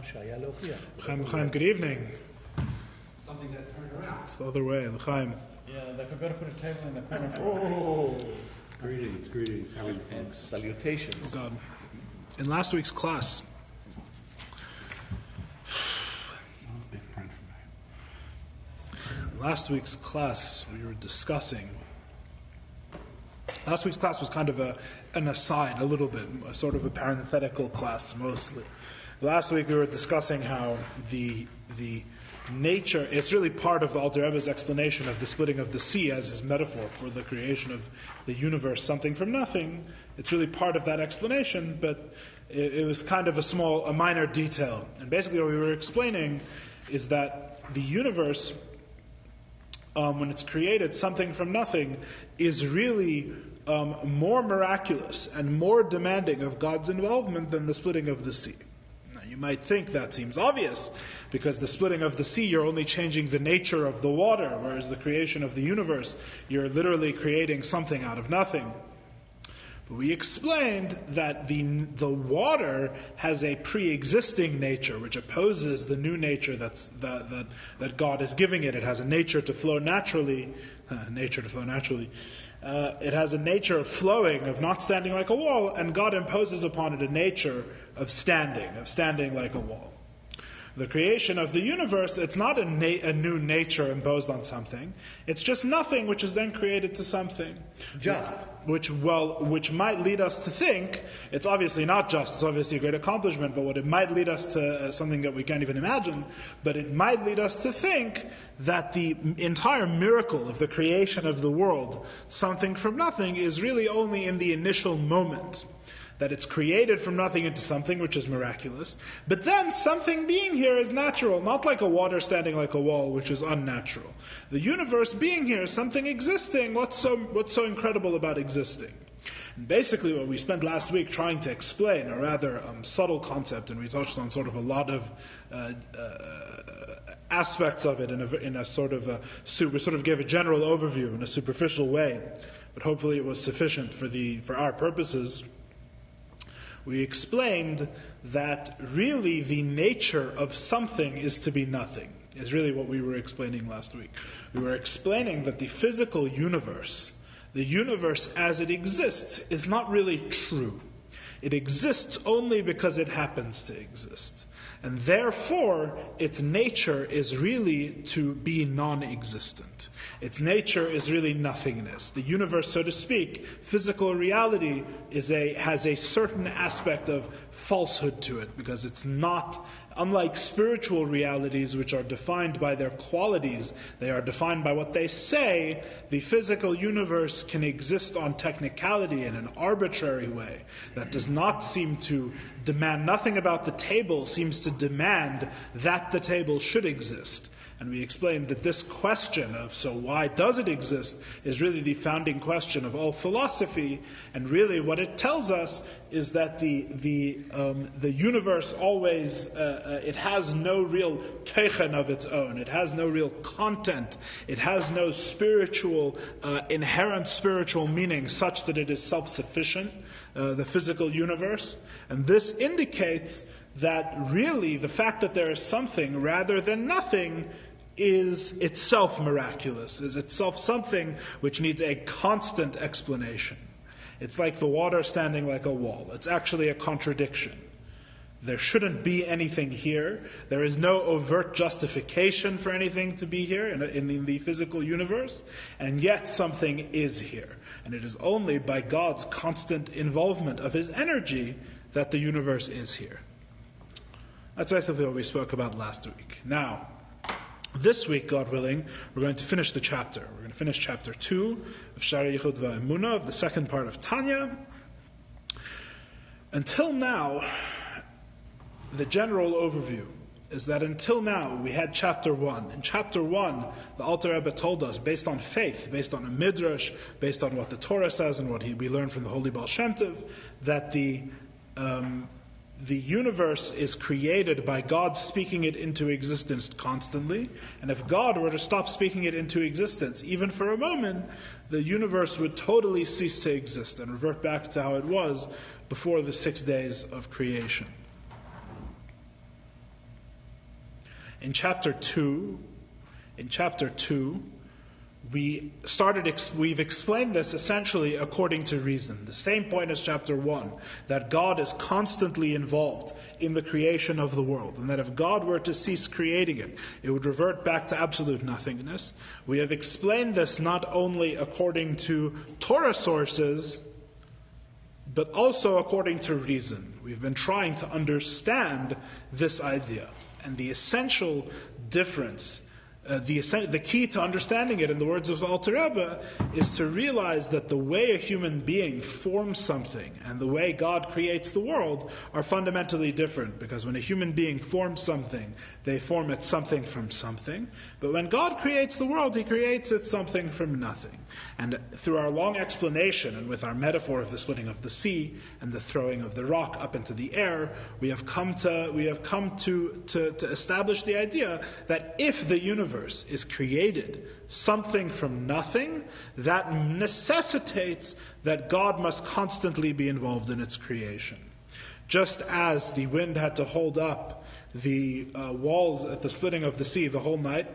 L'chaim, good evening. Something that turned around. It's the other way, L'chaim. Yeah, they forgot to put a table in the corner for us. Oh, greetings. And salutations. Oh God. In last week's class, we were discussing. Last week's class was kind of an aside, a little bit, a sort of a parenthetical class mostly. Last week we were discussing how the nature, it's really part of the Alter Rebbe's explanation of the splitting of the sea as his metaphor for the creation of the universe, something from nothing. It's really part of that explanation, but it was kind of a minor detail. And basically what we were explaining is that the universe, when it's created, something from nothing, is really more miraculous and more demanding of God's involvement than the splitting of the sea. Now, you might think that seems obvious, because the splitting of the sea, you're only changing the nature of the water, whereas the creation of the universe, you're literally creating something out of nothing. But we explained that the water has a pre-existing nature, which opposes the new nature that God is giving it. It has a nature to flow naturally. It has a nature of flowing, of not standing like a wall, and God imposes upon it a nature of standing like a wall. The creation of the universe, it's not a new nature imposed on something. It's just nothing which is then created to something. Which might lead us to think, it's obviously not just, it's obviously a great accomplishment, but what it might lead us to something that we can't even imagine, but it might lead us to think that the entire miracle of the creation of the world, something from nothing, is really only in the initial moment. That it's created from nothing into something, which is miraculous. But then something being here is natural, not like a water standing like a wall, which is unnatural. The universe being here, something existing, what's so incredible about existing? And basically what we spent last week trying to explain, a rather subtle concept, and we touched on sort of a lot of aspects of it in a sort of we sort of gave a general overview in a superficial way, but hopefully it was sufficient for our purposes. We explained that really the nature of something is to be nothing, is really what we were explaining last week. We were explaining that the physical universe, the universe as it exists, is not really true. It exists only because it happens to exist. And therefore, its nature is really to be non-existent. Its nature is really nothingness. The universe, so to speak, physical reality has a certain aspect of falsehood to it, because it's not, unlike spiritual realities which are defined by their qualities, they are defined by what they say. The physical universe can exist on technicality in an arbitrary way that does not seem to demand, nothing about the table seems to demand that the table should exist. And we explained that this question of, so why does it exist, is really the founding question of all philosophy. And really what it tells us is that the universe always, it has no real teichen of its own. It has no real content. It has no spiritual, inherent spiritual meaning such that it is self-sufficient, the physical universe. And this indicates that really the fact that there is something rather than nothing is itself miraculous, is itself something which needs a constant explanation. It's like the water standing like a wall. It's actually a contradiction. There shouldn't be anything here. There is no overt justification for anything to be here in the physical universe, and yet something is here. And it is only by God's constant involvement of His energy that the universe is here. That's basically what we spoke about last week. Now, this week, God willing, we're going to finish the chapter. We're going to finish chapter 2 of Shaar HaYichud v'Emunah, of the second part of Tanya. Until now, the general overview is that until now we had chapter 1. In chapter 1, the Alter Rebbe told us, based on faith, based on a midrash, based on what the Torah says and what we learned from the Holy Baal Shem Tov, that the universe is created by God speaking it into existence constantly, and if God were to stop speaking it into existence, even for a moment, the universe would totally cease to exist and revert back to how it was before the 6 days of creation. In chapter 2, we've explained this essentially according to reason. The same point as chapter 1, that God is constantly involved in the creation of the world, and that if God were to cease creating it, it would revert back to absolute nothingness. We have explained this not only according to Torah sources, but also according to reason. We've been trying to understand this idea. And the essential difference, the key to understanding it, in the words of Alter Rebbe, is to realize that the way a human being forms something and the way God creates the world are fundamentally different. Because when a human being forms something, they form it something from something. But when God creates the world, He creates it something from nothing. And through our long explanation, and with our metaphor of the splitting of the sea and the throwing of the rock up into the air, we have come to establish the idea that if the universe is created something from nothing, that necessitates that God must constantly be involved in its creation. Just as the wind had to hold up the walls at the splitting of the sea the whole night,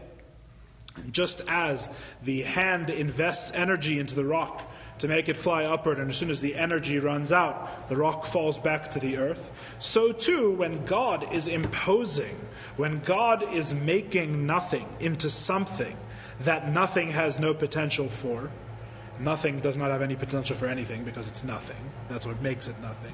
just as the hand invests energy into the rock to make it fly upward, and as soon as the energy runs out, the rock falls back to the earth, so too when God is imposing, when God is making nothing into something that nothing has no potential for, nothing does not have any potential for anything because it's nothing, that's what makes it nothing.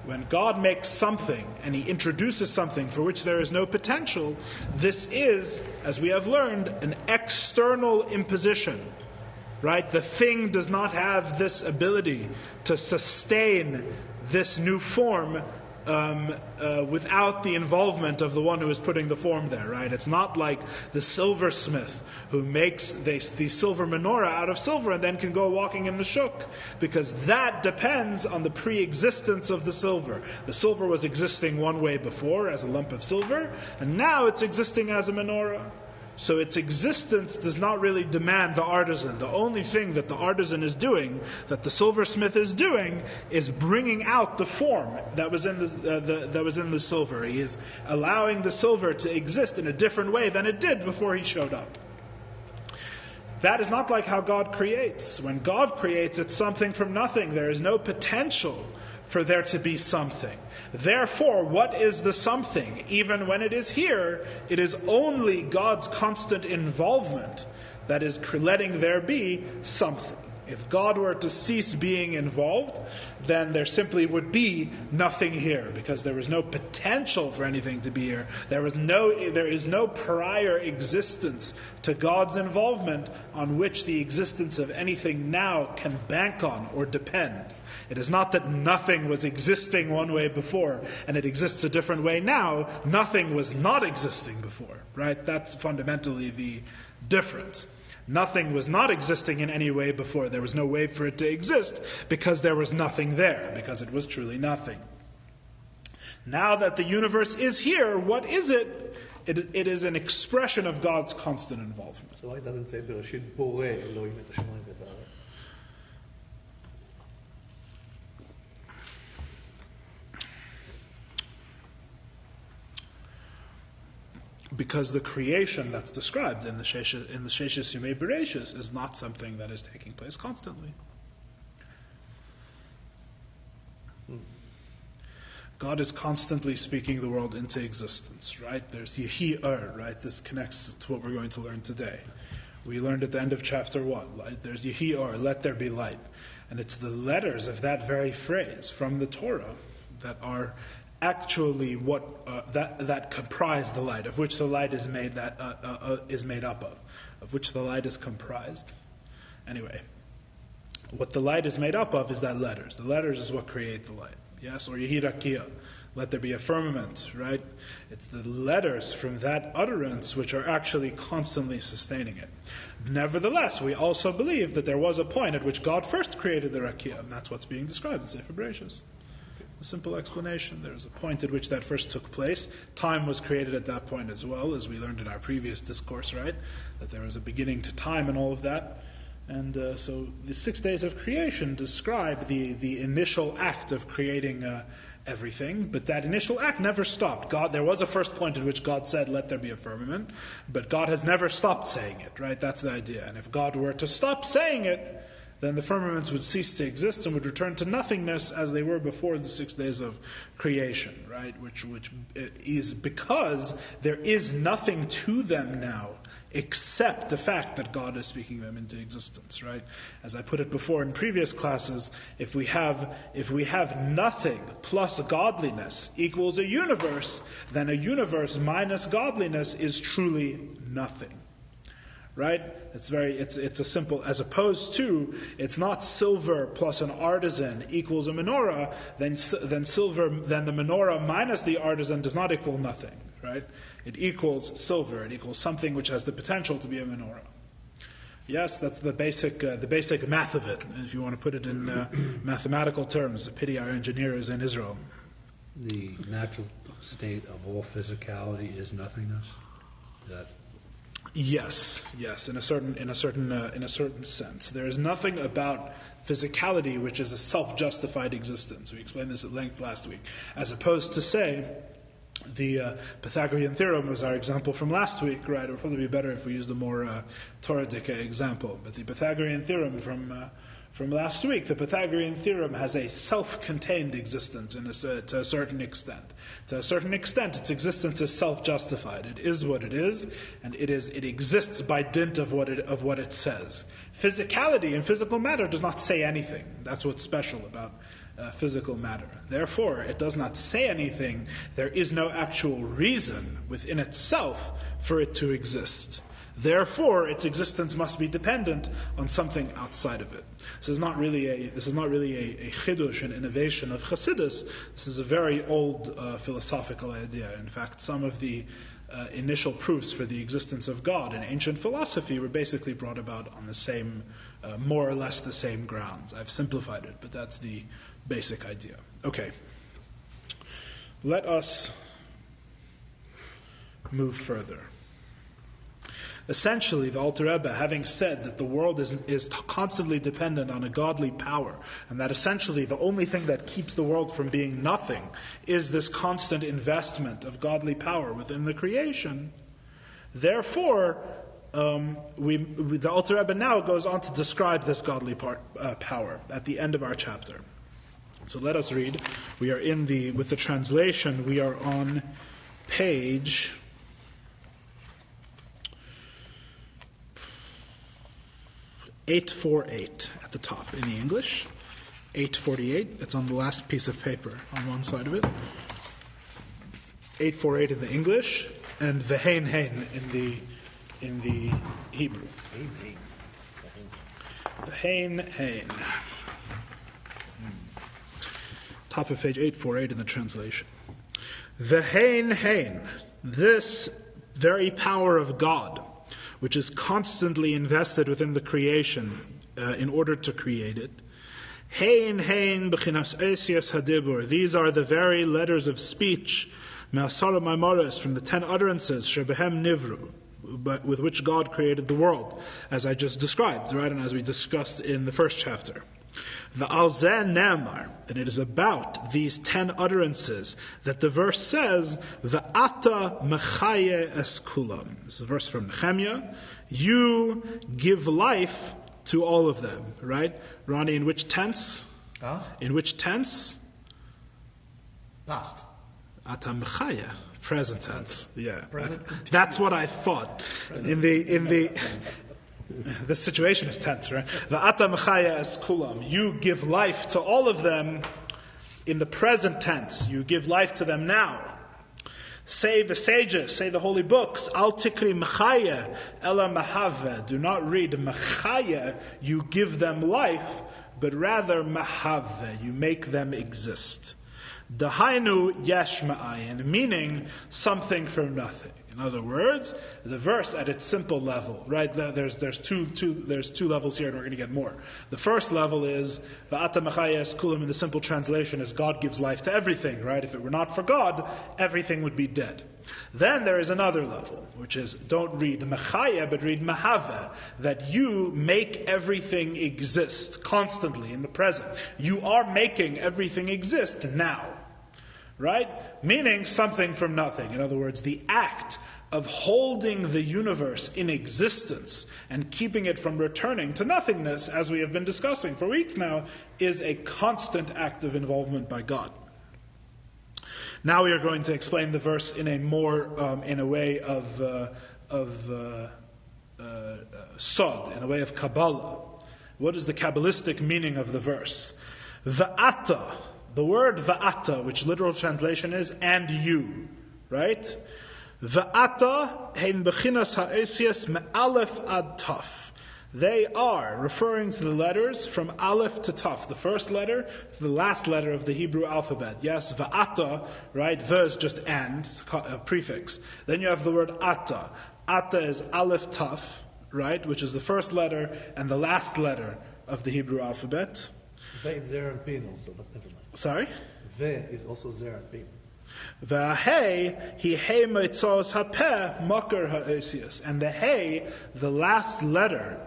When God makes something and He introduces something for which there is no potential, this is, as we have learned, an external imposition. Right? The thing does not have this ability to sustain this new form without the involvement of the one who is putting the form there, right? It's not like the silversmith who makes the silver menorah out of silver and then can go walking in the shuk, because that depends on the pre-existence of the silver. The silver was existing one way before as a lump of silver, and now it's existing as a menorah. So its existence does not really demand the artisan. The only thing that the artisan is doing, that the silversmith is doing, is bringing out the form that was in the silver. He is allowing the silver to exist in a different way than it did before he showed up. That is not like how God creates. When God creates, it's something from nothing. There is no potential for there to be something. Therefore, what is the something? Even when it is here, it is only God's constant involvement that is letting there be something. If God were to cease being involved, then there simply would be nothing here, because there is no potential for anything to be here. There is no prior existence to God's involvement on which the existence of anything now can bank on or depend. It is not that nothing was existing one way before and it exists a different way now. Nothing was not existing before, right? That's fundamentally the difference. Nothing was not existing in any way before. There was no way for it to exist because there was nothing there, because it was truly nothing. Now that the universe is here, what is it? It is an expression of God's constant involvement. So why doesn't say Bereshit Borei Elohim et hashamayim v'et haaretz? Because the creation that's described in the Sheshes Yemei Bereshis is not something that is taking place constantly. God is constantly speaking the world into existence, right? There's Yehi Er, right? This connects to what we're going to learn today. We learned at the end of chapter 1, right? There's Yehi Er, let there be light. And it's the letters of that very phrase from the Torah that are actually what that comprise the light, of which the light is made up of which the light is comprised. Anyway, what the light is made up of is that letters. The letters is what create the light. Yes, or Yehi Rakia, let there be a firmament, right? It's the letters from that utterance which are actually constantly sustaining it. Nevertheless, we also believe that there was a point at which God first created the Rakia, and that's what's being described in Sefer Bereshis. A simple explanation. There is a point at which that first took place. Time was created at that point as well, as we learned in our previous discourse, right? That there was a beginning to time and all of that. And so the 6 days of creation describe the initial act of creating everything, but that initial act never stopped. There was a first point at which God said, "Let there be a firmament," but God has never stopped saying it, right? That's the idea. And if God were to stop saying it, then the firmaments would cease to exist and would return to nothingness as they were before the 6 days of creation, right? Which is because there is nothing to them now except the fact that God is speaking them into existence, right? As I put it before in previous classes, if we have nothing plus godliness equals a universe, then a universe minus godliness is truly nothing. Right? It's a simple, as opposed to, it's not silver plus an artisan equals a menorah, then the menorah minus the artisan does not equal nothing, right? It equals silver, it equals something which has the potential to be a menorah. Yes, that's the basic math of it, if you want to put it in mathematical terms. Pity our engineers in Israel. The natural state of all physicality is nothingness. Yes, in a certain sense. There is nothing about physicality which is a self-justified existence. We explained this at length last week. As opposed to, say, the Pythagorean theorem was our example from last week, right? It would probably be better if we used a more Torah-dic example. But the Pythagorean theorem from last week, the Pythagorean theorem has a self-contained existence to a certain extent. To a certain extent, its existence is self-justified. It is what it is, and it exists by dint of what it says. Physicality and physical matter does not say anything. That's what's special about physical matter. Therefore, it does not say anything. There is no actual reason within itself for it to exist. Therefore, its existence must be dependent on something outside of it. This is not really a chidush, an innovation of Chassidus. This is a very old philosophical idea. In fact, some of the initial proofs for the existence of God in ancient philosophy were basically brought about on the same, more or less the same grounds. I've simplified it, but that's the basic idea. Okay. Let us move further. Essentially, the Alter Rebbe, having said that the world is constantly dependent on a godly power, and that essentially the only thing that keeps the world from being nothing is this constant investment of godly power within the creation, therefore, the Alter Rebbe now goes on to describe this godly power at the end of our chapter. So let us read. We are with the translation, we are on page 848 at the top in the English. 848, it's on the last piece of paper on one side of it. 848 in the English, and Vehein Hein in the Hebrew. Vehein Hein. Top of page 848 in the translation. Vehein Hein, this very power of God, which is constantly invested within the creation in order to create it. Hein, hein, b'chinas esias hadibur. These are the very letters of speech, me'asara maimaris, from the 10 utterances, shebehem nivru, with which God created the world, as I just described, right, and as we discussed in the first chapter. V'al zeh ne'amar, and it is about these 10 utterances that the verse says, V'ata mechaye es kulam. This is a verse from Nehemiah. You give life to all of them, right? Ronnie, in which tense? Huh? In which tense? Past. Ata mechaye, present tense. Yeah, Present. that's what I thought. In the this situation is tense, right? V'ata mechaya es kulam. You give life to all of them in the present tense. You give life to them now. Say the sages, say the holy books, Al tikri mechaya ela mahave. Do not read mechaya, you give them life, but rather mahave, you make them exist. Dahainu yesh ma'ayin, meaning something from nothing. In other words, the verse at its simple level, right? There's two levels here, and we're going to get more. The first level is Va'ata Machayes Kulam, in the simple translation is God gives life to everything, right? If it were not for God, everything would be dead. Then there is another level, which is don't read Machaya, but read Mahave, that you make everything exist constantly in the present. You are making everything exist now. Right? Meaning something from nothing. In other words, the act of holding the universe in existence and keeping it from returning to nothingness, as we have been discussing for weeks now, is a constant act of involvement by God. Now we are going to explain the verse in a more, in a way of sod, in a way of Kabbalah. What is the Kabbalistic meaning of the verse? Va'ata. The word va'ata, which literal translation is and you, right? Va'ata hein bechinas ha'esias me'alef ad taf. They are referring to the letters from aleph to taf, the first letter to the last letter of the Hebrew alphabet. Yes, va'ata, right? Va is just and, a prefix. Then you have the word ata. Ata is aleph taf, right? Which is the first letter and the last letter of the Hebrew alphabet. Ve is zer and pin also, but never mind. Sorry? Ve is also zer and pin. V'ahei hi hei meitzos hapeh makar ha'esias. And the hey, the last letter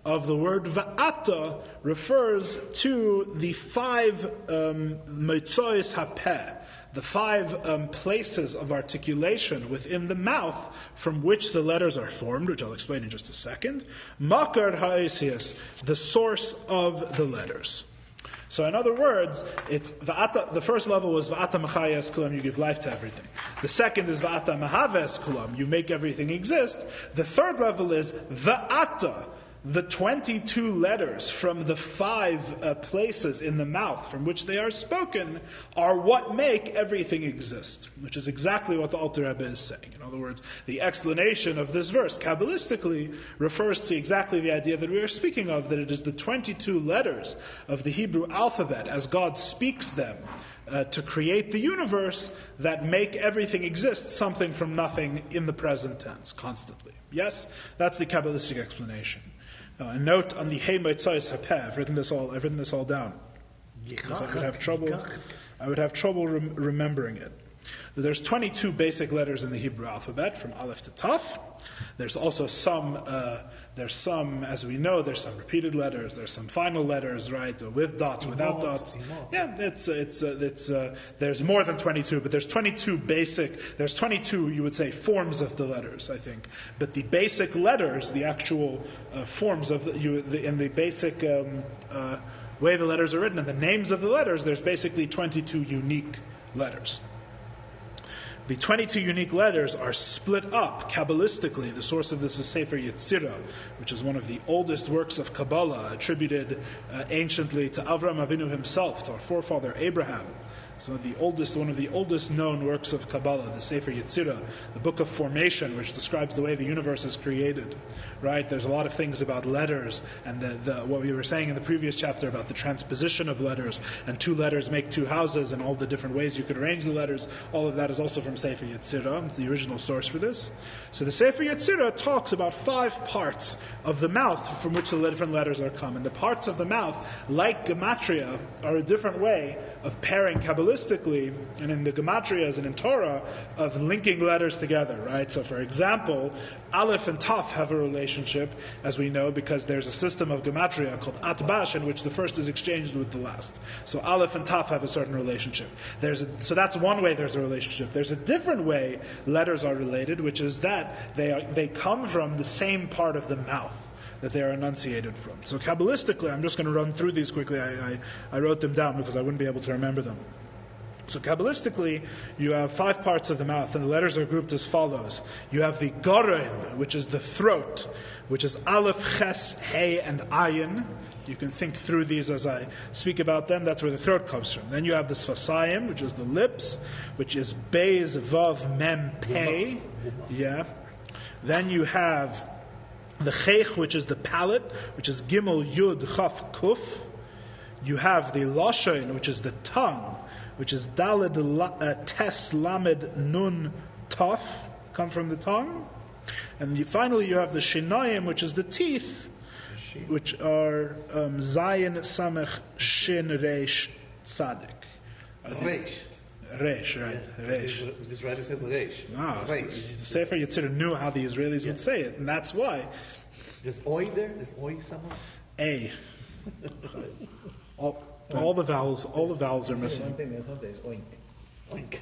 of the word va'ata, refers to the 5 meitzos hapeh, the 5 places of articulation within the mouth from which the letters are formed, which I'll explain in just a second. Makar ha'esias, the source of the letters. So in other words, it's va'ata. The first level was va'ata machayes kulam, you give life to everything. The second is va'ata mahaves kulam, you make everything exist. The third level is va'ata, the 22 letters from the 5 places in the mouth from which they are spoken are what make everything exist, which is exactly what the Alter Rebbe is saying. In other words, the explanation of this verse, Kabbalistically, refers to exactly the idea that we are speaking of, that it is the 22 letters of the Hebrew alphabet, as God speaks them to create the universe, that make everything exist, something from nothing in the present tense, constantly. Yes? That's the Kabbalistic explanation. A note on the Hey Meitzais Hapeh. I've written this all down because I would have trouble remembering it. There's 22 basic letters in the Hebrew alphabet, from Aleph to Taf. There's also some, as we know, there's some repeated letters. There's some final letters, right, with dots, without dots. Yeah, there's more than 22, but there's 22 basic. There's 22, you would say, forms of the letters, I think. But the basic letters, the actual forms of in the basic way the letters are written, and the names of the letters, there's basically 22 unique letters. The 22 unique letters are split up Kabbalistically. The source of this is Sefer Yetzirah, which is one of the oldest works of Kabbalah, attributed anciently to Avram Avinu himself, to our forefather Abraham. So one of the oldest known works of Kabbalah, the Sefer Yetzirah, the book of formation, which describes the way the universe is created. Right? There's a lot of things about letters, and what we were saying in the previous chapter about the transposition of letters, and 2 letters make 2 houses, and all the different ways you could arrange the letters. All of that is also from Sefer Yetzirah. It's the original source for this. So the Sefer Yetzirah talks about 5 parts of the mouth from which the different letters are come. And the parts of the mouth, like gematria, are a different way of pairing Kabbalistically, and in the gematrias and in Torah, of linking letters together, right? So for example, Aleph and Taf have a relationship, as we know, because there's a system of gematria called Atbash, in which the first is exchanged with the last. So Aleph and Taf have a certain relationship. So that's one way there's a relationship. There's a different way letters are related, which is that they come from the same part of the mouth that they are enunciated from. So Kabbalistically, I'm just going to run through these quickly. I wrote them down because I wouldn't be able to remember them. So Kabbalistically, you have 5 parts of the mouth, and the letters are grouped as follows. You have the Goren, which is the throat, which is Aleph, Ches, Hey, and Ayin. You can think through these as I speak about them. That's where the throat comes from. Then you have the Sfasayim, which is the lips, which is Beis, Vav, Mem, Pei. Yeah. Then you have the Chech, which is the palate, which is Gimel, Yud, Chaf, Kuf. You have the Lashon, which is the tongue, which is Daled, Tes, Lamed, Nun, Taf. come from the tongue. And finally you have the shinoim, which is the teeth, which are Zayin, Samech, Shin, Reish, Tzadik. Reish. Reish, right. Reish. This writer says Reish. Ah, so Reish. the Sefer Yetzirah knew how the Israelis would say it, and that's why. There's oi there? There's oi somewhere? A. All the vowels are missing. One thing, there's something, is oink. Oink.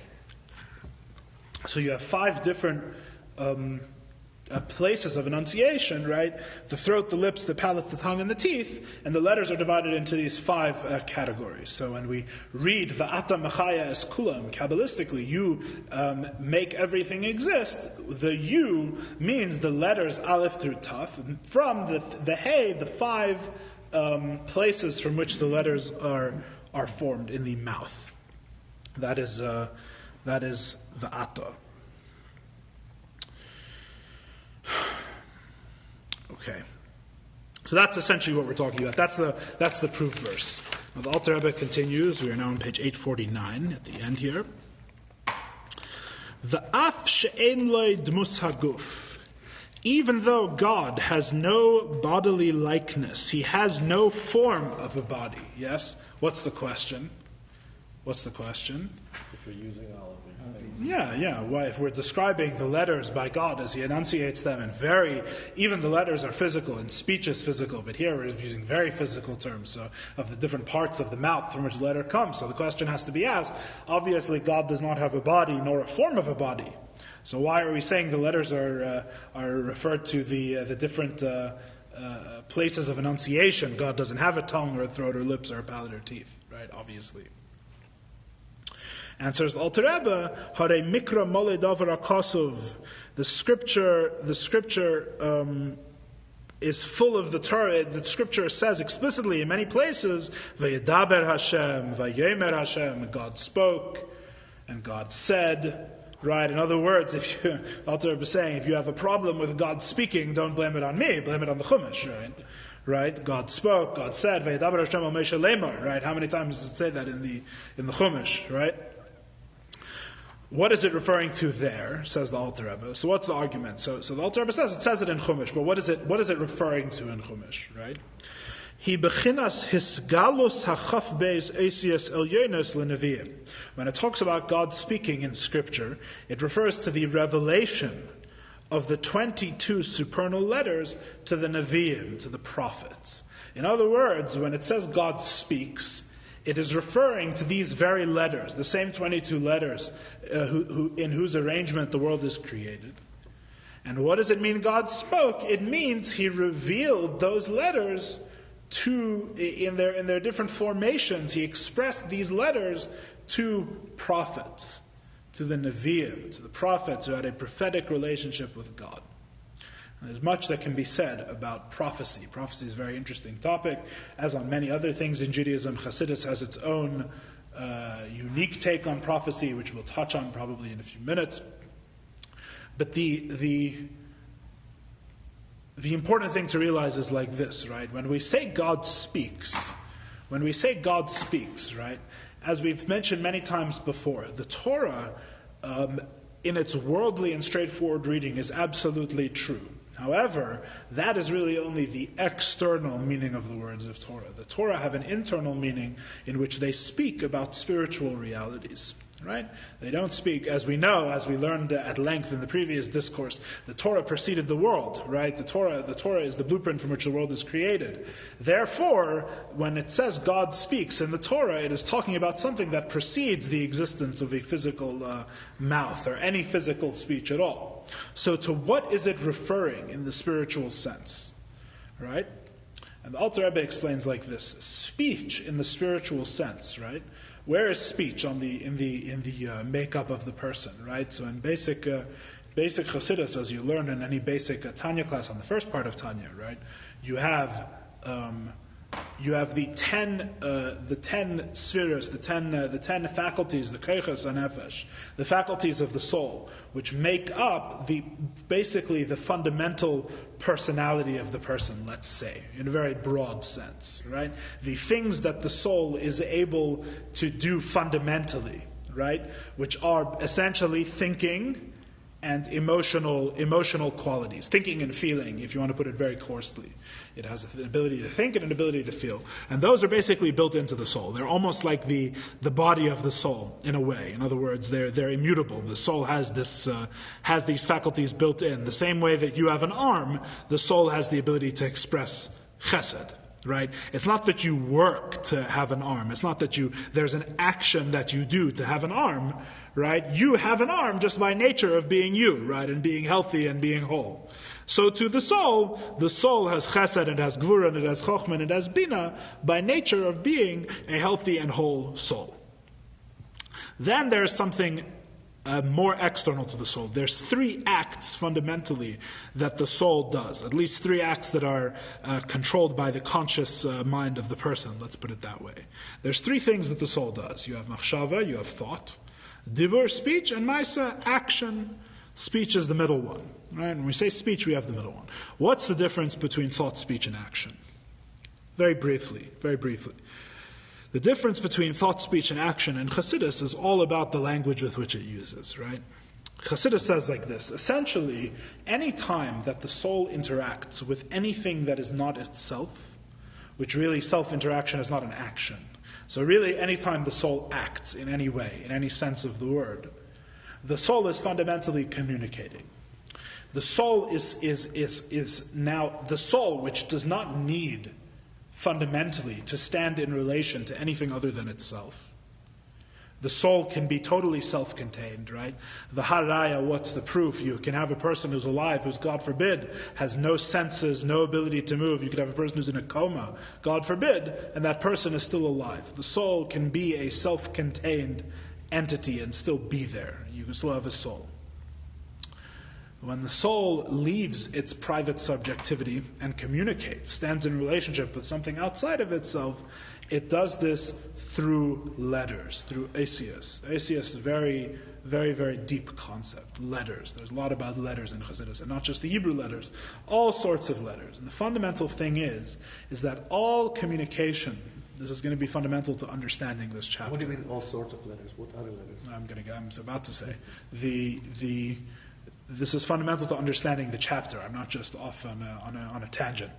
So you have 5 different places of enunciation, right? The throat, the lips, the palate, the tongue, and the teeth. And the letters are divided into these 5 categories. So when we read Va'ata Machaya Es Kulam, Kabbalistically, you make everything exist. The you means the letters Aleph through Taf. From the Hey, the 5 places from which the letters are formed in the mouth. That is Va'ata. Okay, so that's essentially what we're talking about. That's the proof verse. Now the Alter Rebbe continues. We are now on page 849 at the end here. The af she'en loy dmus haguf. Even though God has no bodily likeness, He has no form of a body. Yes? What's the question? What's the question? If you're using all of these things. Yeah. Why, if we're describing the letters by God as He enunciates them in even the letters are physical and speech is physical, but here we're using very physical terms of the different parts of the mouth from which the letter comes. So the question has to be asked. Obviously, God does not have a body nor a form of a body. So why are we saying the letters are referred to the different places of enunciation? God doesn't have a tongue or a throat or lips or a palate or teeth, right? Obviously. Answers the Alter Rebbe, Hare Mikra Mole Davar HaKosov. The scripture is full of the Torah. The scripture says explicitly in many places, Vayedaber Hashem, Vayemer Hashem. God spoke and God said. Right? In other words, Alter Rebbe is saying, if you have a problem with God speaking, don't blame it on me, blame it on the Chumash, right? Right? God spoke, God said, Vayedaber Hashem al Moshe lemar, right? How many times does it say that in the Chumash, right? What is it referring to there? Says the Alter Rebbe. So what's the argument? So the Alter Rebbe says it in Chumash, but what is it referring to in Chumash, right? He bechinas hisgalus hachaf beis esias elyonos leneviim. When it talks about God speaking in Scripture, it refers to the revelation of the 22 supernal letters to the Nevi'im, to the prophets. In other words, when it says God speaks, it is referring to these very letters, the same 22 letters in whose arrangement the world is created. And what does it mean God spoke? It means He revealed those letters in their different formations. He expressed these letters to prophets, to the Nevi'im, to the prophets who had a prophetic relationship with God. And there's much that can be said about prophecy. Prophecy is a very interesting topic. As on many other things in Judaism, Chassidus has its own unique take on prophecy, which we'll touch on probably in a few minutes. But the important thing to realize is like this, right? When we say God speaks, right, as we've mentioned many times before, the Torah, in its worldly and straightforward reading, is absolutely true. However, that is really only the external meaning of the words of Torah. The Torah have an internal meaning in which they speak about spiritual realities. Right? They don't speak, as we know, as we learned at length in the previous discourse, the Torah preceded the world, right? The Torah is the blueprint from which the world is created. Therefore, when it says God speaks in the Torah, it is talking about something that precedes the existence of a physical mouth or any physical speech at all. So to what is it referring in the spiritual sense? Right? And the Alter Rebbe explains like this: speech in the spiritual sense, right? Where is speech in the makeup of the person, right? So in basic Chassidus, as you learn in any basic Tanya class on the first part of Tanya, right? You have the 10 spheres, the 10 faculties, the keiches and nefesh, the faculties of the soul, which make up basically the fundamental personality of the person, let's say, in a very broad sense, right? The things that the soul is able to do fundamentally, right? Which are essentially thinking and emotional qualities, thinking and feeling, if you want to put it very coarsely. It has an ability to think and an ability to feel. And those are basically built into the soul. They're almost like the body of the soul, in a way. In other words, they're immutable. The soul has these faculties built in. The same way that you have an arm, the soul has the ability to express chesed. Right? It's not that you work to have an arm. It's not that there's an action that you do to have an arm, right? You have an arm just by nature of being you, right? And being healthy and being whole. So to the soul has chesed, and it has gvura, and it has chokhmah, and it has bina, by nature of being a healthy and whole soul. Then there's something more external to the soul. There's 3 acts fundamentally that the soul does, at least 3 acts that are controlled by the conscious mind of the person, let's put it that way. There's 3 things that the soul does. You have machshava, you have thought, dibur, speech, and maisa, action. Speech is the middle one. Right? When we say speech, we have the middle one. What's the difference between thought, speech, and action? Very briefly. The difference between thought, speech, and action in Chassidus is all about the language with which it uses, right? Chassidus says like this: essentially, any time that the soul interacts with anything that is not itself, which really self-interaction is not an action. So really, any time the soul acts in any way, in any sense of the word, the soul is fundamentally communicating. The soul is now the soul which does not need fundamentally to stand in relation to anything other than itself. The soul can be totally self-contained, right? The haraya, what's the proof? You can have a person who's alive, who's, God forbid, has no senses, no ability to move. You could have a person who's in a coma, God forbid, and that person is still alive. The soul can be a self-contained entity and still be there. You can still have a soul. When the soul leaves its private subjectivity and communicates, stands in relationship with something outside of itself, it does this through letters, through asias. Asias is a very, very, very deep concept. Letters. There's a lot about letters in Chassidus, and not just the Hebrew letters, all sorts of letters. And the fundamental thing is that all communication, this is going to be fundamental to understanding this chapter. What do you mean all sorts of letters? What other letters? I'm about to say. This is fundamental to understanding the chapter. I'm not just off on a tangent.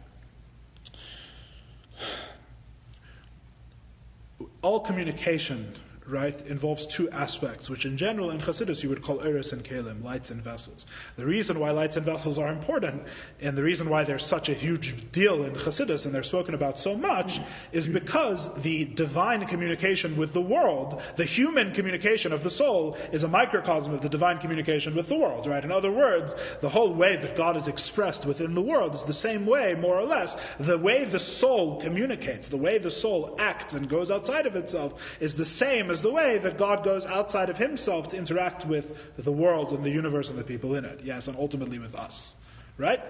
All communication, right, involves 2 aspects, which in general in Chassidus you would call eres and kelim, lights and vessels. The reason why lights and vessels are important, and the reason why there's such a huge deal in Chassidus, and they're spoken about so much, is because the divine communication with the world, the human communication of the soul, is a microcosm of the divine communication with the world, right? In other words, the whole way that God is expressed within the world is the same way, more or less, the way the soul communicates, the way the soul acts and goes outside of itself is the same as the way that God goes outside of himself to interact with the world and the universe and the people in it. Yes, and ultimately with us. Right?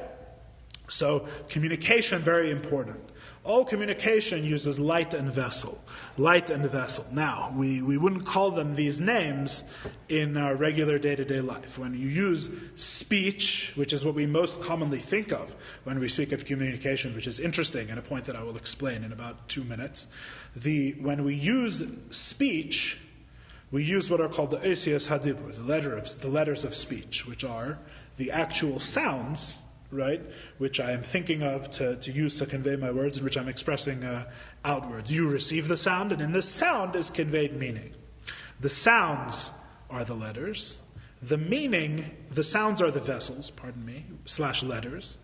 So, communication, very important. All communication uses light and vessel. Light and vessel. Now, we wouldn't call them these names in our regular day-to-day life. When you use speech, which is what we most commonly think of when we speak of communication, which is interesting and a point that I will explain in about 2 minutes, when we use speech, we use what are called the Osiyas Hadibur, the letters of speech, which are the actual sounds, right, which I am thinking of to use to convey my words, and which I'm expressing outwards. You receive the sound, and in this sound is conveyed meaning. The sounds are the letters. The sounds are the vessels, / letters.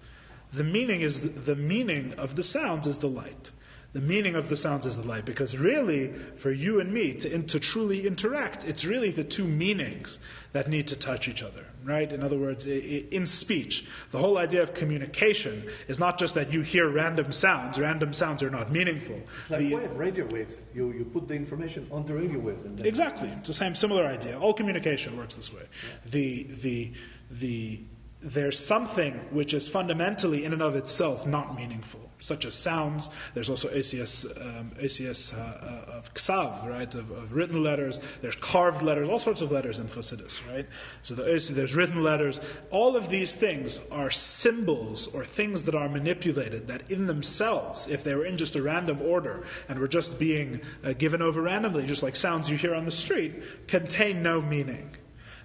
The meaning of the sounds is the light. The meaning of the sounds is the light, because really, for you and me to truly interact, it's really the 2 meanings that need to touch each other, right? In other words, in speech, the whole idea of communication is not just that you hear random sounds. Random sounds are not meaningful. It's like radio waves. You put the information on the radio waves. And Exactly. It's the same similar idea. All communication works this way. Yeah. There's something which is fundamentally in and of itself not meaningful, such as sounds. There's also ACS of ksav, right, of written letters. There's carved letters, all sorts of letters in Chassidus, right? So there's written letters. All of these things are symbols or things that are manipulated, that in themselves, if they were in just a random order and were just being given over randomly, just like sounds you hear on the street, contain no meaning.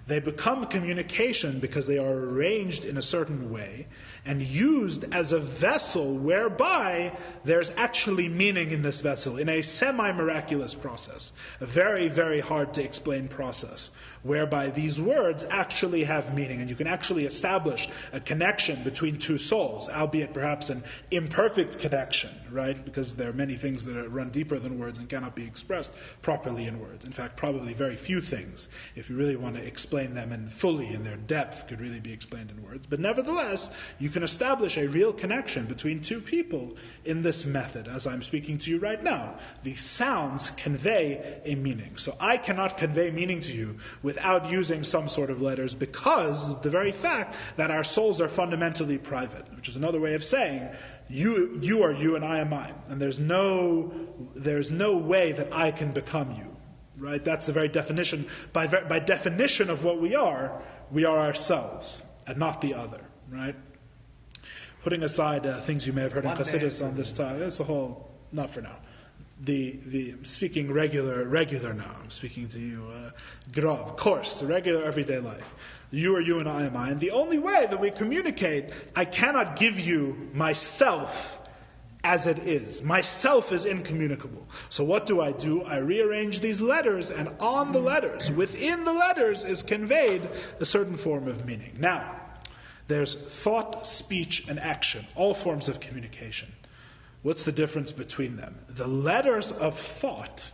They become communication because they are arranged in a certain way and used as a vessel whereby there's actually meaning in this vessel, in a semi-miraculous process, a very, very hard to explain process, whereby these words actually have meaning, and you can actually establish a connection between two souls, albeit perhaps an imperfect connection, right? Because there are many things that run deeper than words and cannot be expressed properly in words. In fact, probably very few things, if you really want to explain them and fully in their depth, could really be explained in words. But nevertheless, you can establish a real connection between two people in this method, as I'm speaking to you right now. The sounds convey a meaning. So I cannot convey meaning to you without using some sort of letters, because of the very fact that our souls are fundamentally private, which is another way of saying you are you and I am I, and there's no way that I can become you, right? That's the very definition. By definition of what we are ourselves and not the other, right? Putting aside things you may have heard in Chassidus on this time, it's a whole, not for now. I'm speaking regular now. I'm speaking to you, grob, coarse, regular everyday life. You are you and I am I. And the only way that we communicate, I cannot give you myself as it is. Myself is incommunicable. So what do? I rearrange these letters, and on the letters, within the letters, is conveyed a certain form of meaning. Now, there's thought, speech, and action, all forms of communication. What's the difference between them? The letters of thought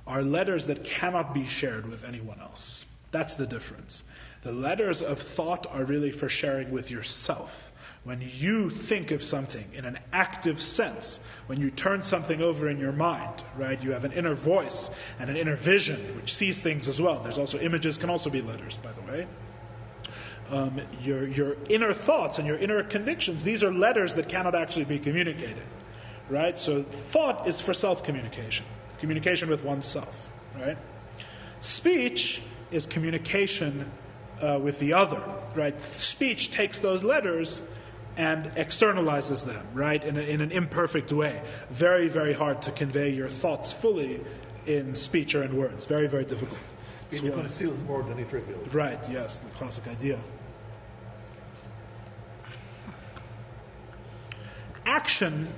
are letters that cannot be shared with anyone else. That's the difference. The letters of thought are really for sharing with yourself. When you think of something in an active sense, when you turn something over in your mind, right? You have an inner voice and an inner vision which sees things as well. There's also images, can also be letters, by the way. Your inner thoughts and your inner convictions, these are letters that cannot actually be communicated. Right? So thought is for self-communication, communication with oneself, right? Speech is communication with the other, right? Speech takes those letters and externalizes them, right, in an imperfect way. Very, very hard to convey your thoughts fully in speech or in words. Very, very difficult. Speech conceals more than it reveals. Right, yes, the classic idea. Action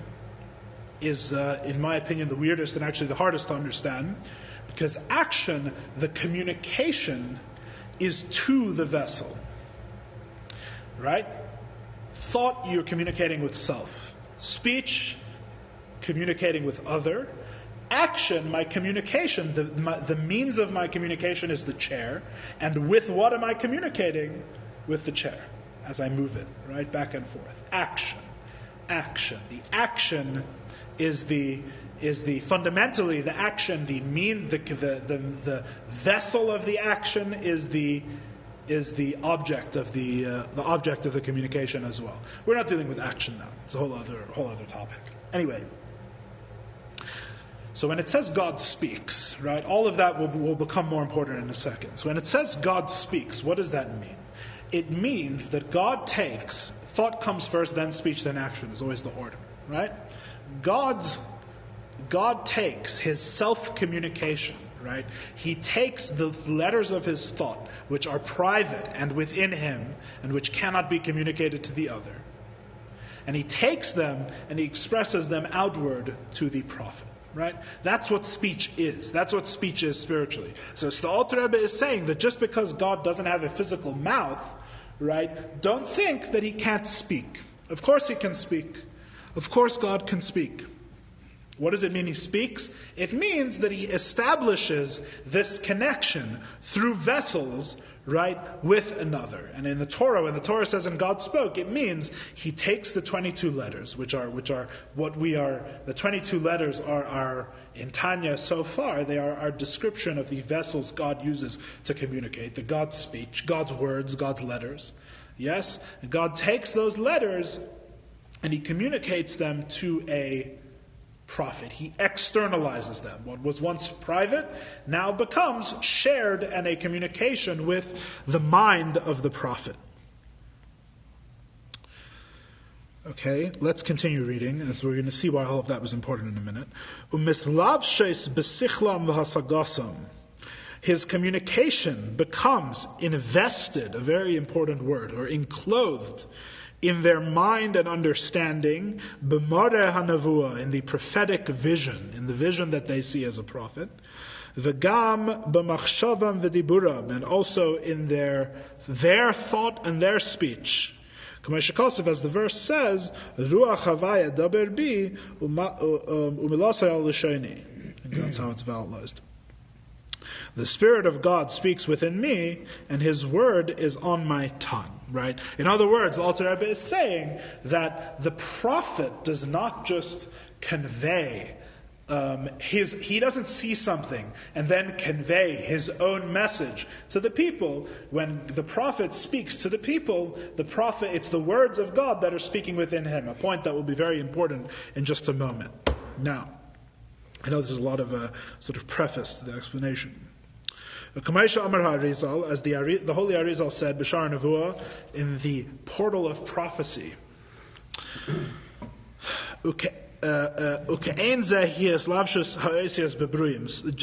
is, in my opinion, the weirdest and actually the hardest to understand, because action, the communication, is to the vessel, right? Thought, you're communicating with self. Speech, communicating with other. Action, my communication, the means of my communication is the chair, and with what am I communicating? With the chair, as I move it, right, back and forth. Action. The action is the fundamentally the action, the vessel of the action is the object of the communication as well. We're not dealing with action now. It's a whole other topic. Anyway, so when it says God speaks, right, all of that will become more important in a second. So when it says God speaks, what does that mean? It means that God takes, thought comes first, then speech, then action is always the order, right? God takes his self-communication, right? He takes the letters of his thought, which are private and within him, and which cannot be communicated to the other. And he takes them and he expresses them outward to the prophet, right? That's what speech is. That's what speech is spiritually. So the Alter Rebbe is saying that just because God doesn't have a physical mouth, right, don't think that he can't speak. Of course he can speak. Of course God can speak. What does it mean he speaks? It means that he establishes this connection through vessels, right, with another. And in the Torah, when the Torah says, and God spoke, it means he takes the 22 letters, which are what we are, the 22 letters are in Tanya so far, they are our description of the vessels God uses to communicate, the God's speech, God's words, God's letters. Yes? And God takes those letters and he communicates them to a prophet. He externalizes them. What was once private now becomes shared and a communication with the mind of the prophet. Okay, let's continue reading, as we're going to see why all of that was important in a minute. his communication becomes invested, a very important word, or enclosed in their mind and understanding, b'mareh hanavua, in the prophetic vision, in the vision that they see as a prophet, v'gam b'machshavam v'diburam, and also in their thought and their speech. As the verse says, Ruach Havaya daber bi umilasay al l'shoni. That's how it's vowelized. The Spirit of God speaks within me, and His word is on my tongue. Right? In other words, Alter Rebbe is saying that the prophet does not just convey he doesn't see something and then convey his own message to the people. When the prophet speaks to the people, it's the words of God that are speaking within him. A point that will be very important in just a moment. Now, I know there's a lot of sort of preface to the explanation. Kamaisha Amar HaArizal, as the Holy Arizal said, B'Shar Nevuah, in the portal of prophecy.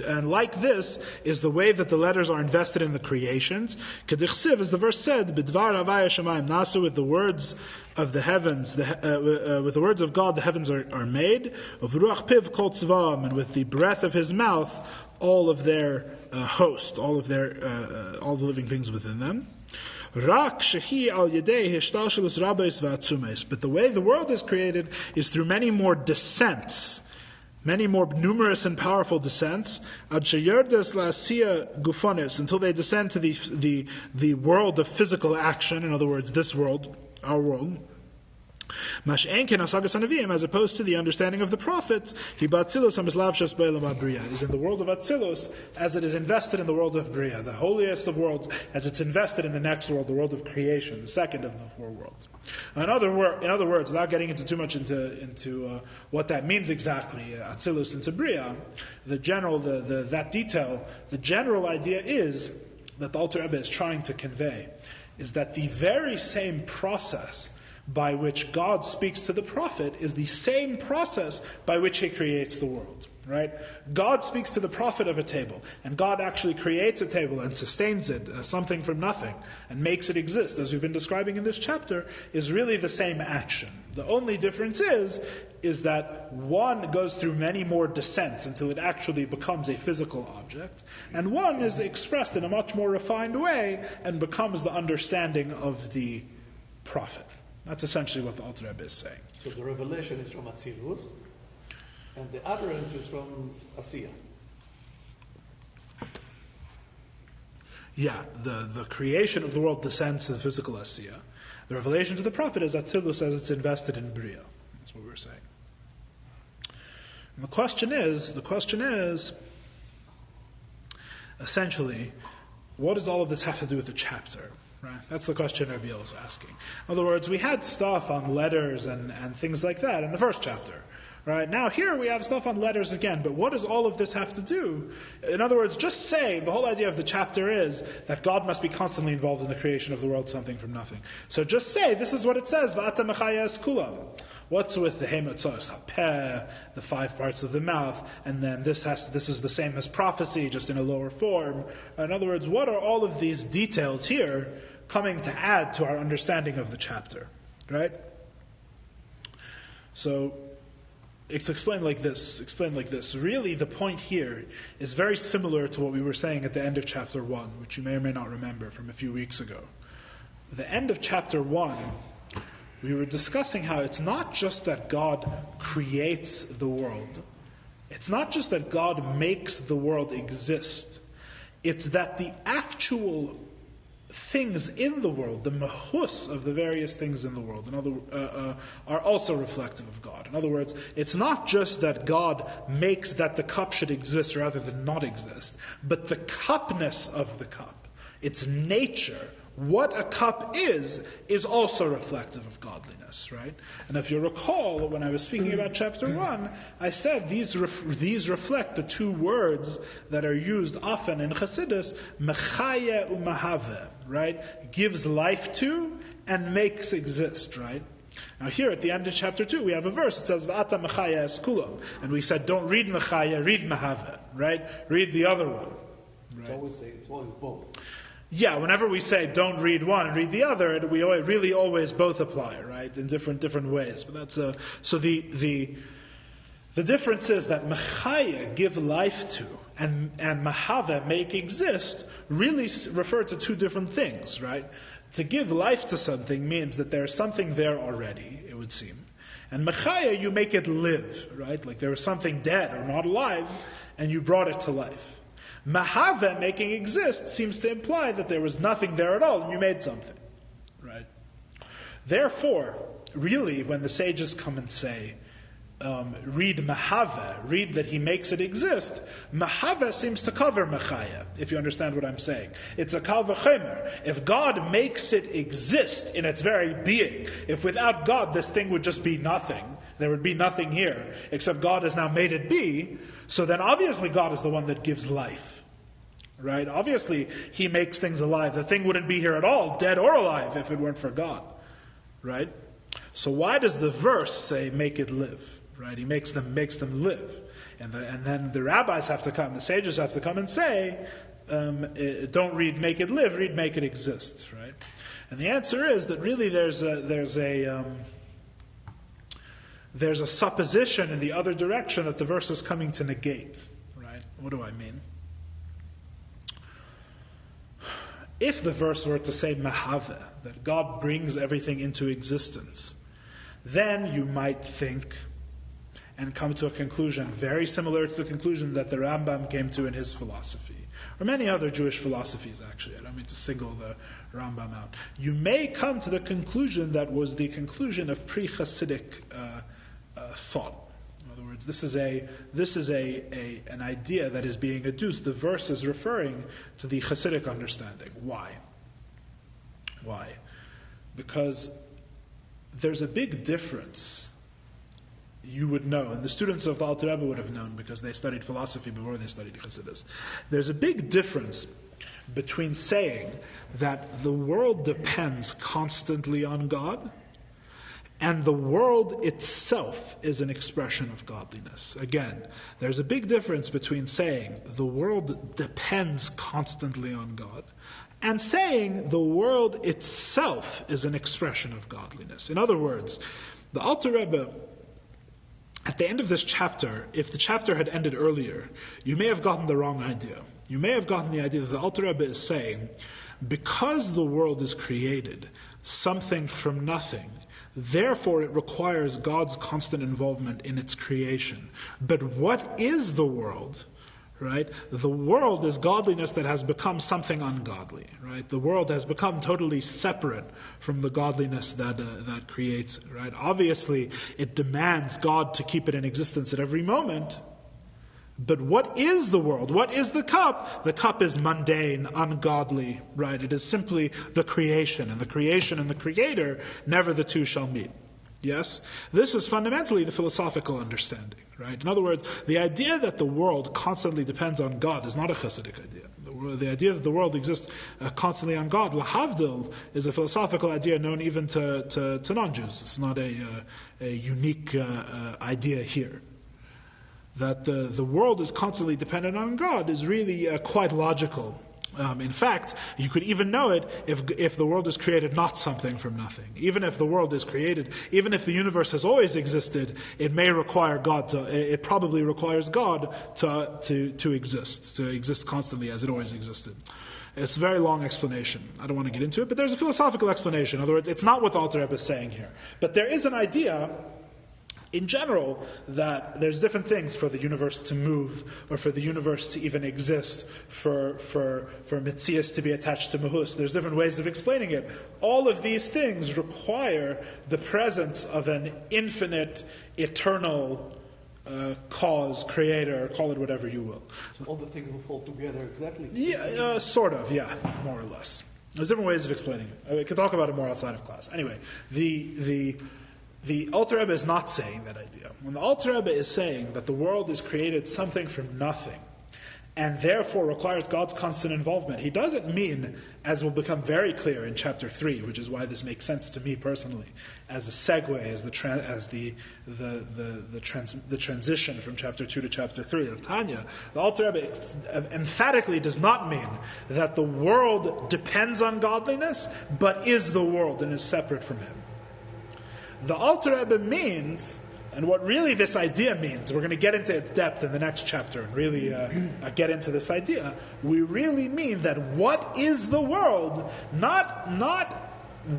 And like this is the way that the letters are invested in the creations. Kedichsiv, as the verse said, B'dvar Havaya Shemayim Nasu, with the words of the heavens, with the words of God, the heavens are made. Of Ruach Piv Kol Tzvaam, and with the breath of His mouth, all of their host, all the living things within them. But the way the world is created is through many more descents, many more numerous and powerful descents, until they descend to the world of physical action, in other words, this world, our world. As opposed to the understanding of the prophets, is in the world of Atzilus as it is invested in the world of Bria, the holiest of worlds, as it's invested in the next world, the world of creation, the second of the four worlds. In other words, without getting into too much into what that means exactly, Atzilus into Bria, the general idea is that the Alter Rebbe is trying to convey is that the very same process by which God speaks to the prophet is the same process by which He creates the world. Right? God speaks to the prophet of a table, and God actually creates a table and sustains it, something from nothing, and makes it exist, as we've been describing in this chapter, is really the same action. The only difference is that one goes through many more descents until it actually becomes a physical object, and one is expressed in a much more refined way and becomes the understanding of the prophet. That's essentially what the Alter Rebbe is saying. So the revelation is from Atzilus, and the utterance is from Asiya. Yeah, the creation of the world descends to the physical Asiya. The revelation to the prophet is Atzilus as it's invested in Bria. That's what we're saying. And the question is, essentially, what does all of this have to do with the chapter? Right? That's the question Rabbi Yoel is asking. In other words, we had stuff on letters and things like that in the first chapter. Right? Now here we have stuff on letters again, but what does all of this have to do? In other words, just say, the whole idea of the chapter is that God must be constantly involved in the creation of the world, something from nothing. So just say, this is what it says, V'ata mechaya es kulam. What's with the hemotzos, hapeh, the 5 parts of the mouth, and then this is the same as prophecy, just in a lower form. In other words, what are all of these details here coming to add to our understanding of the chapter? Right? So it's explained like this. Really, the point here is very similar to what we were saying at the end of chapter 1, which you may or may not remember from a few weeks ago. At the end of chapter 1, we were discussing how it's not just that God creates the world. It's not just that God makes the world exist. It's that the actual things in the world, the mahus of the various things in the world, are also reflective of God. In other words, it's not just that God makes that the cup should exist rather than not exist, but the cupness of the cup, its nature, what a cup is also reflective of godliness, right? And if you recall, when I was speaking about chapter 1, I said these reflect the 2 words that are used often in Chassidus, mechaya umahave, right? Gives life to and makes exist, right? Now here at the end of chapter 2, we have a verse. It says, V'ata mechaya es kulam. And we said, don't read mechaya, read mahave, right? Read the other one. It's always both. Yeah, whenever we say don't read one and read the other, we really always both apply, right? In different ways. But that's so the difference is that mechaya, give life to, and mahava, make exist, really refer to two different things, right? To give life to something means that there's something there already, it would seem. And mechaya, you make it live, right? Like there was something dead or not alive, and you brought it to life. Mahava, making exist, seems to imply that there was nothing there at all, and you made something, right? Therefore, really, when the sages come and say, read Mahava, read that he makes it exist, Mahava seems to cover Mechaya, if you understand what I'm saying. It's a kal v'chemer. If God makes it exist in its very being, if without God this thing would just be nothing, there would be nothing here, except God has now made it be, so then obviously God is the one that gives life. Right? Obviously, he makes things alive. The thing wouldn't be here at all, dead or alive, if it weren't for God. Right? So why does the verse say, make it live? Right? He makes them live. And then the rabbis have to come, the sages have to come and say, don't read make it live, read make it exist. Right? And the answer is that really there's a supposition in the other direction that the verse is coming to negate. Right? What do I mean? If the verse were to say mahava, that God brings everything into existence, then you might think and come to a conclusion very similar to the conclusion that the Rambam came to in his philosophy, or many other Jewish philosophies actually. I don't mean to single the Rambam out. You may come to the conclusion that was the conclusion of pre-Chassidic thought. In other words, this is an idea that is being adduced. The verse is referring to the Chassidic understanding. Why? Because there's a big difference. You would know, and the students of the Alter Rebbe would have known because they studied philosophy before they studied Chassidus. There's a big difference between saying that the world depends constantly on God and the world itself is an expression of godliness. Again, there's a big difference between saying the world depends constantly on God and saying the world itself is an expression of godliness. In other words, the Alter Rebbe, at the end of this chapter, if the chapter had ended earlier, you may have gotten the wrong idea. You may have gotten the idea that the Alter Rebbe is saying, because the world is created, something from nothing, therefore it requires God's constant involvement in its creation. But what is the world? Right? The world is godliness that has become something ungodly. Right? The world has become totally separate from the godliness that creates it. Right? Obviously, it demands God to keep it in existence at every moment. But what is the world? What is the cup? The cup is mundane, ungodly. Right? It is simply the creation, and the creation and the Creator, never the two shall meet. Yes? This is fundamentally the philosophical understanding, right? In other words, the idea that the world constantly depends on God is not a Chassidic idea. The idea that the world exists constantly on God, lahavdil, is a philosophical idea known even to non-Jews. It's not a unique idea here. That the world is constantly dependent on God is really quite logical. In fact, you could even know it if the world is created not something from nothing. Even if the world is created, even if the universe has always existed, it may require God it probably requires God to exist constantly as it always existed. It's a very long explanation. I don't want to get into it, but there's a philosophical explanation. In other words, it's not what the Alter Rebbe is saying here. But there is an idea in general, that there's different things for the universe to move, or for the universe to even exist, for Metzias to be attached to Mahus. There's different ways of explaining it. All of these things require the presence of an infinite, eternal cause, creator, call it whatever you will. So all the things will fall together exactly? Yeah, sort of, yeah, more or less. There's different ways of explaining it. We could talk about it more outside of class. Anyway, the Alter Rebbe is not saying that idea. When the Alter Rebbe is saying that the world is created something from nothing, and therefore requires God's constant involvement. He doesn't mean, as will become very clear in chapter 3, which is why this makes sense to me personally, as a segue, as the transition from chapter 2 to chapter 3 of Tanya. The Alter Rebbe emphatically does not mean that the world depends on godliness, but is the world and is separate from him. The Alter Rebbe means, and what really this idea means, we're going to get into its depth in the next chapter and really get into this idea. We really mean that what is the world, not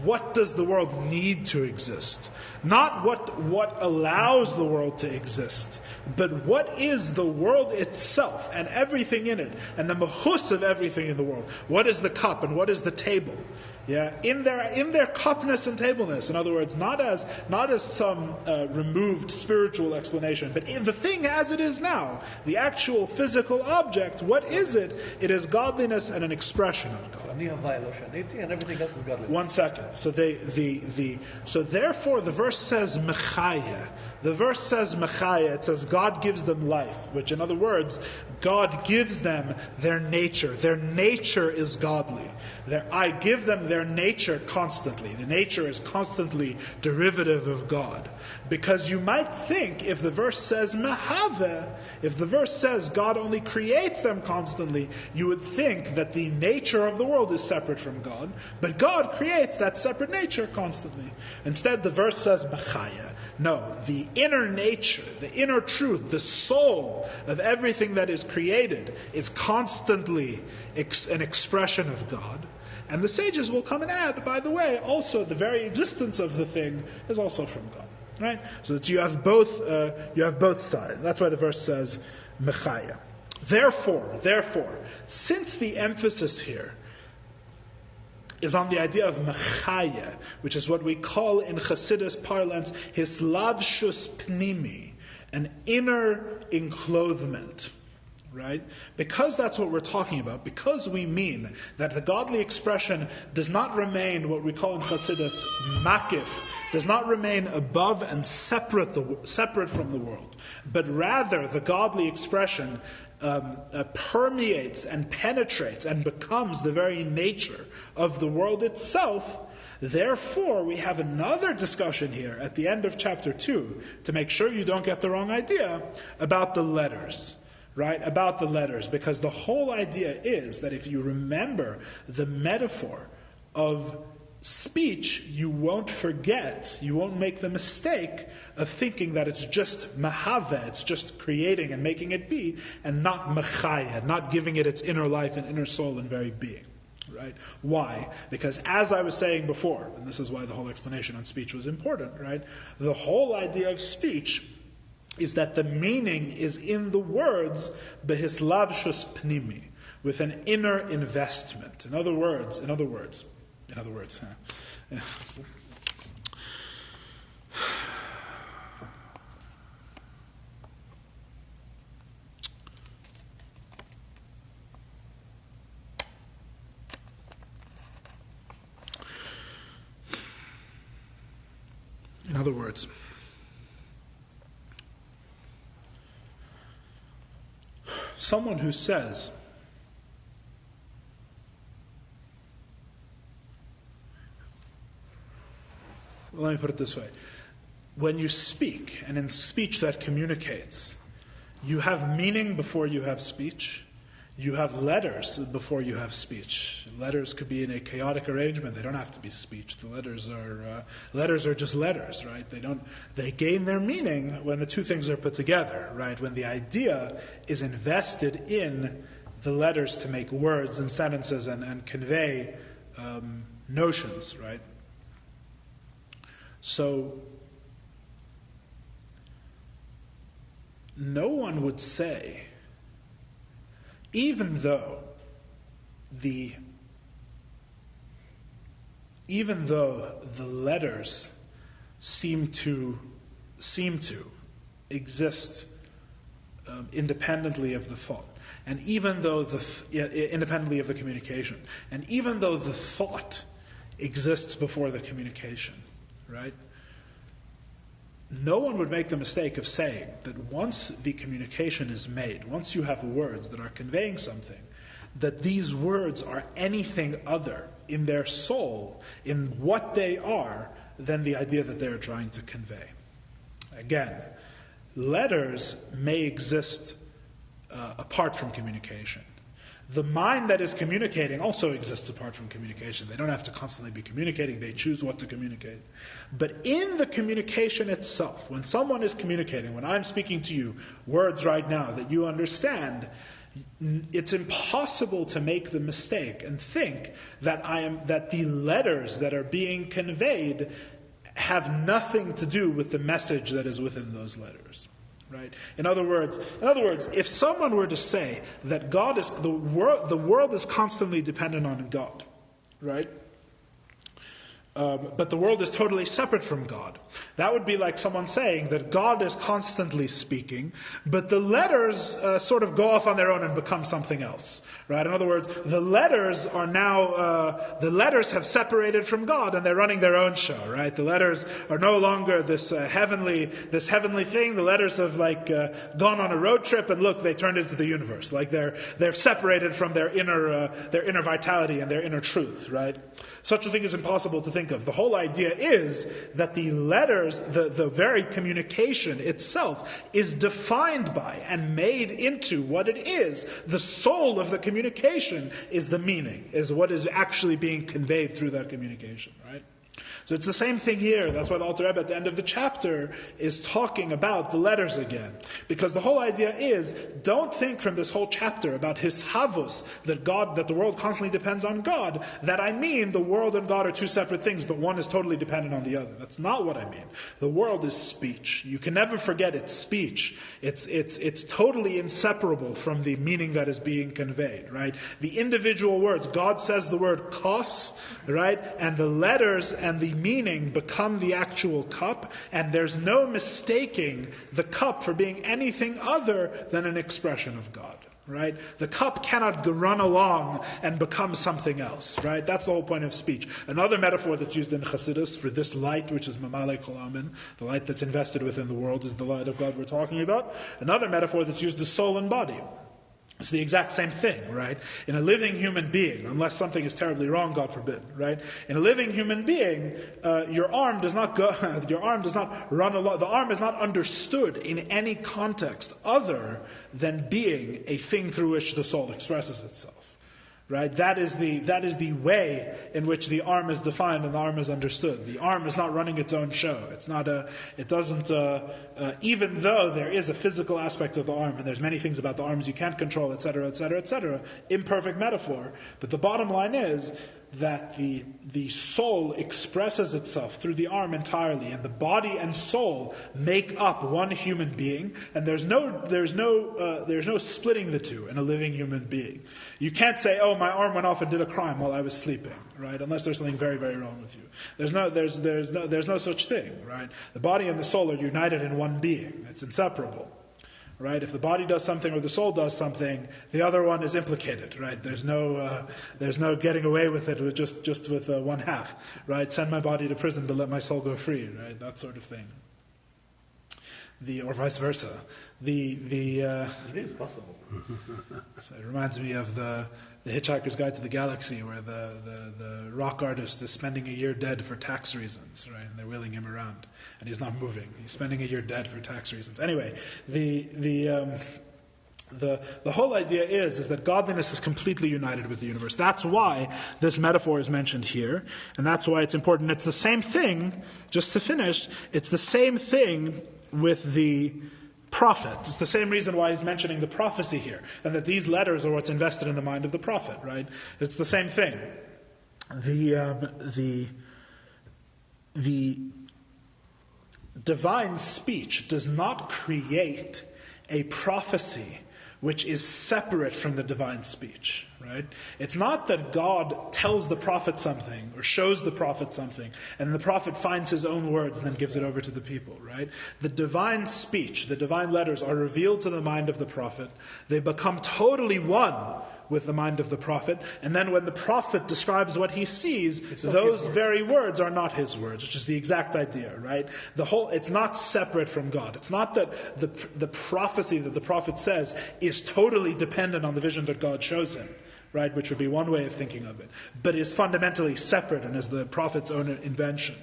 what does the world need to exist, not what allows the world to exist, but what is the world itself and everything in it, and the mahus of everything in the world. What is the cup and what is the table? Yeah, in their cupness and tableness. In other words, not as some removed spiritual explanation, but in the thing as it is now, the actual physical object. What is it? It is godliness and an expression of God. And everything else is godliness. 1 second. So so therefore the verse says mechaya. The verse says mechaya. It says God gives them life, which in other words, God gives them their nature. Their nature is godly. I give them their nature constantly. The nature is constantly derivative of God. Because you might think, if the verse says mehave, if the verse says God only creates them constantly, you would think that the nature of the world is separate from God, but God creates that separate nature constantly. Instead, the verse says mechaya. No, the inner nature, the inner truth, the soul of everything that is created is constantly an expression of God. And the sages will come and add, by the way, also the very existence of the thing is also from God. Right? So that you have both sides. That's why the verse says mechaya. Therefore, since the emphasis here is on the idea of mechaya, which is what we call in Chassidus parlance hislavshus pnimi, an inner enclothement. Right? Because that's what we're talking about, because we mean that the godly expression does not remain what we call in Chassidus makif, does not remain above and separate from the world, but rather the godly expression permeates and penetrates and becomes the very nature of the world itself. Therefore, we have another discussion here at the end of chapter 2 to make sure you don't get the wrong idea about the letters. Right, about the letters, because the whole idea is that if you remember the metaphor of speech, you won't make the mistake of thinking that it's just mahave, it's just creating and making it be, and not mechaya, not giving it its inner life and inner soul and very being. Right? Why? Because as I was saying before, and this is why the whole explanation on speech was important, right? The whole idea of speech is that the meaning is in the words behislavshus pnimi, with an inner investment. In other words. In other words, someone who says, well, let me put it this way. When you speak, and in speech that communicates, you have meaning before you have speech. You have letters before you have speech. Letters could be in a chaotic arrangement. They don't have to be speech. The letters are just letters, right? They gain their meaning when the two things are put together, right? When the idea is invested in the letters to make words and sentences and convey notions, right? So no one would say, even though the letters seem to exist independently of the thought, and even though independently of the communication, and even though the thought exists before the communication, right? no one would make the mistake of saying that once the communication is made, once you have words that are conveying something, that these words are anything other in their soul, in what they are, than the idea that they're trying to convey. Again, letters may exist apart from communication. The mind that is communicating also exists apart from communication. They don't have to constantly be communicating. They choose what to communicate. But in the communication itself, when someone is communicating, when I'm speaking to you words right now that you understand, it's impossible to make the mistake and think that the letters that are being conveyed have nothing to do with the message that is within those letters. Right? In other words, if someone were to say that God is the world is constantly dependent on God, right? But the world is totally separate from God. That would be like someone saying that God is constantly speaking, but the letters sort of go off on their own and become something else. Right? In other words, the letters are now the letters have separated from God and they're running their own show. Right? The letters are no longer this heavenly thing. The letters have gone on a road trip and look, they turned into the universe. Like they're separated from their inner vitality and their inner truth. Right? Such a thing is impossible to think of. The whole idea is that the letters, the very communication itself, is defined by and made into what it is. The soul of the communication is the meaning, is what is actually being conveyed through that communication, right? So it's the same thing here. That's why the Alter Rebbe at the end of the chapter is talking about the letters again. Because the whole idea is, don't think from this whole chapter about his havus, that the world constantly depends on God, that I mean the world and God are two separate things, but one is totally dependent on the other. That's not what I mean. The world is speech. You can never forget it's speech. It's totally inseparable from the meaning that is being conveyed, right? The individual words, God says the word kos, right? And the letters and the meaning become the actual cup, and there's no mistaking the cup for being anything other than an expression of God. Right? The cup cannot run along and become something else. Right? That's the whole point of speech. Another metaphor that's used in Chassidus for this light, which is Mamale Kol Amin, the light that's invested within the world, is the light of God we're talking about. Another metaphor that's used is soul and body. It's the exact same thing, right? In a living human being, unless something is terribly wrong, God forbid, right? In a living human being, your arm does not run along. The arm is not understood in any context other than being a thing through which the soul expresses itself. Right? That is the way in which the arm is defined and the arm is understood. The arm is not running its own show. Even though there is a physical aspect of the arm, and there's many things about the arms you can't control, etc., etc., etc., imperfect metaphor. But the bottom line is that the soul expresses itself through the arm entirely, and the body and soul make up one human being, and there's no splitting the two in a living human being. You can't say, "Oh, my arm went off and did a crime while I was sleeping," right? Unless there's something very, very wrong with you. There's no such thing, right? The body and the soul are united in one being. It's inseparable. Right? If the body does something or the soul does something, the other one is implicated. Right? There's no getting away with it with just with one half. Right? Send my body to prison, but let my soul go free. Right? That sort of thing. Or vice versa. It is possible. So it reminds me of the Hitchhiker's Guide to the Galaxy, where the rock artist is spending a year dead for tax reasons, right? And they're wheeling him around, and he's not moving. He's spending a year dead for tax reasons. Anyway, the whole idea is that godliness is completely united with the universe. That's why this metaphor is mentioned here, and that's why it's important. It's the same thing, just to finish, it's the same thing with the prophet. It's the same reason why he's mentioning the prophecy here, and that these letters are what's invested in the mind of the prophet, right? It's the same thing. The divine speech does not create a prophecy which is separate from the divine speech, right? It's not that God tells the prophet something or shows the prophet something and the prophet finds his own words and then gives it over to the people, right? The divine speech, the divine letters are revealed to the mind of the prophet. They become totally one with the mind of the prophet, and then when the prophet describes what he sees, those very words are not his words, which is the exact idea, right? It's not separate from God. It's not that the prophecy that the prophet says is totally dependent on the vision that God shows him, right? Which would be one way of thinking of it, but is fundamentally separate and is the prophet's own invention.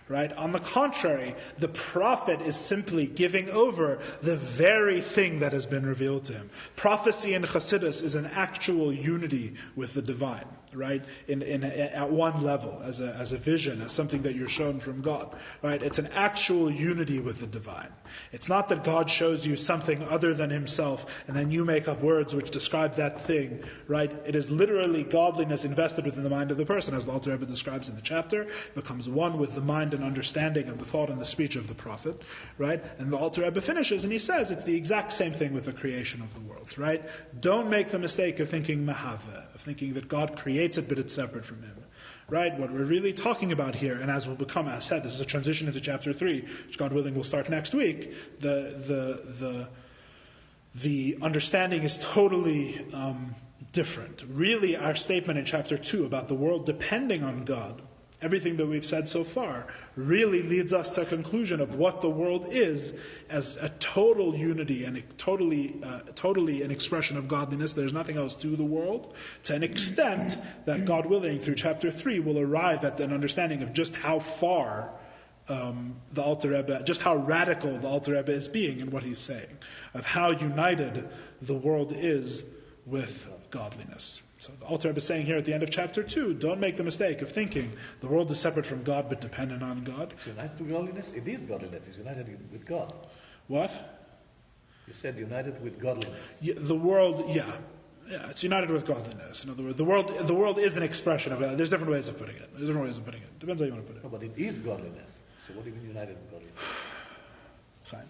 Right? On the contrary, the prophet is simply giving over the very thing that has been revealed to him. Prophecy in Chassidus is an actual unity with the divine, right? At one level, as a vision, as something that you're shown from God, right? It's an actual unity with the divine. It's not that God shows you something other than himself, and then you make up words which describe that thing, right? It is literally godliness invested within the mind of the person, as the Alter Rebbe describes in the chapter. It becomes one with the mind and understanding of the thought and the speech of the prophet, right? And the Alter Rebbe finishes and he says it's the exact same thing with the creation of the world, right? Don't make the mistake of thinking mahave, of thinking that God creates it but it's separate from him, right? What we're really talking about here, and as will become, as said, this is a transition into chapter 3, which God willing will start next week. The understanding is totally different. Really, our statement in chapter 2 about the world depending on God, everything that we've said so far, really leads us to a conclusion of what the world is as a total unity and totally an expression of godliness. There's nothing else to the world, to an extent that, God willing, through chapter 3 will arrive at an understanding of just how far the Alter Rebbe, just how radical the Alter Rebbe is being in what he's saying, of how united the world is with godliness. So the Alter Rebbe is saying here at the end of chapter 2, don't make the mistake of thinking the world is separate from God but dependent on God. It's united to godliness? It is godliness. It's united with God. What? You said united with godliness. Yeah, the world, it's united with godliness. In other words, the world is an expression of God. There's different ways of putting it. Depends how you want to put it. No, but it is godliness. So what do you mean united with godliness? Fine.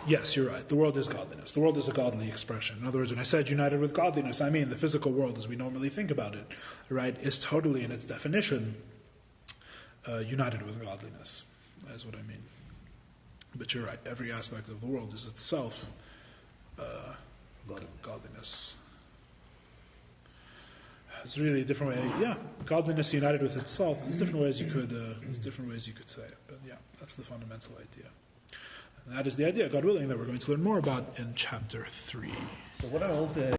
Yes, you're right. The world is godliness. The world is a godly expression. In other words, when I said united with godliness, I mean the physical world as we normally think about it, right, is totally, in its definition, united with godliness. That is what I mean. But you're right. Every aspect of the world is itself godliness. It's really a different way. Yeah, godliness united with itself. There's different ways you could say it. But yeah, that's the fundamental idea. And that is the idea, God willing, that we're going to learn more about in chapter 3. So what are all the